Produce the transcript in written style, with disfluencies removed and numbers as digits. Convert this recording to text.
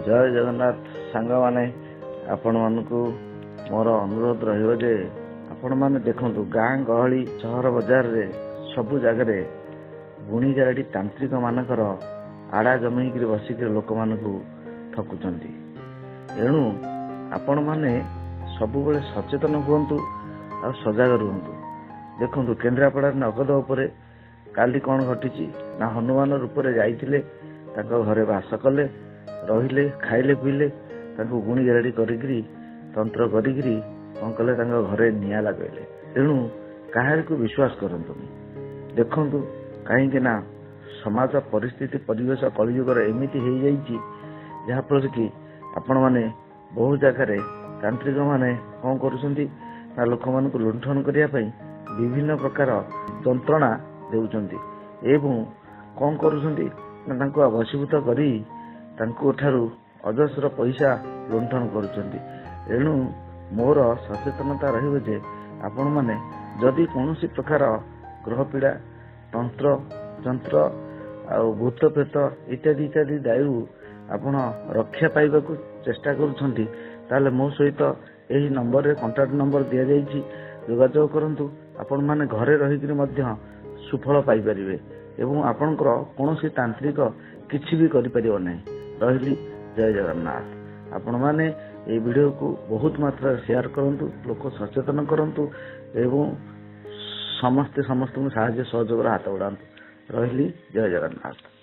जय जगन्नाथ सांग माने आपण मानकु मोर अनुरोध रहिबो जे आपण माने देखंतु गाँ गहली सहर बाजार रे सबु जगह रे गुणी गाड़ी तांत्रिक मानकर आड़ा जमैक बसिक लोक मानकु ठकुचंती। एणु आपण माने सबु बेले सचेतन हुंतु आ सजग रुहंतु। देखंतु केन्द्रापड़ा नगद उपरे काली कौन घटी ना हनुमान रूप में जाइए घरे बास कले रहिले खाइले पीले गुणी गाड़ी करी तंत्र करी कौन कले घरे निया लगेले। तेणु काहार को विश्वास करंतुनी। देखंतु कहीं ना समाज परिस्थिति परिवेश कलियुगर एमती हो जाइए जहाँफल कि आपण मैंने बहु जगार तांत्रिक माने कौन कर लोक मान लुंठन करने विभिन्न प्रकार जंत्रणा देउचंती एवं कौन करुछंती ना वशीभूत करी ठारू अजस्र पैसा लुंठन करुछंती। एणु मोर सचेतनता रहिबे जे आपण माने जदि कौनसी प्रकार ग्रह पीड़ा तंत्र जंत्र आ भूत प्रेत इत्यादि इत्यादि दायु आपण रक्षा पाइबा को चेष्टा करुछंती ताले मो सहित एही नंबर रे कांटेक्ट नंबर दिया जाइछि जोगाजोग करंतु। आपण माने घरे रहिकरी मध्य सुफल पाई परिबे एवं आपणकर कौनसी तांत्रिक किछि भी करि परिबो नै। रहिली जय जगन्नाथ। आपण माने ए वीडियो को बहुत मात्रा शेयर करंतु लोक सचेतन करंतु एवं समस्त को सहायता सहयोग हाथ बढ़ातु। रहिली जय जगन्नाथ।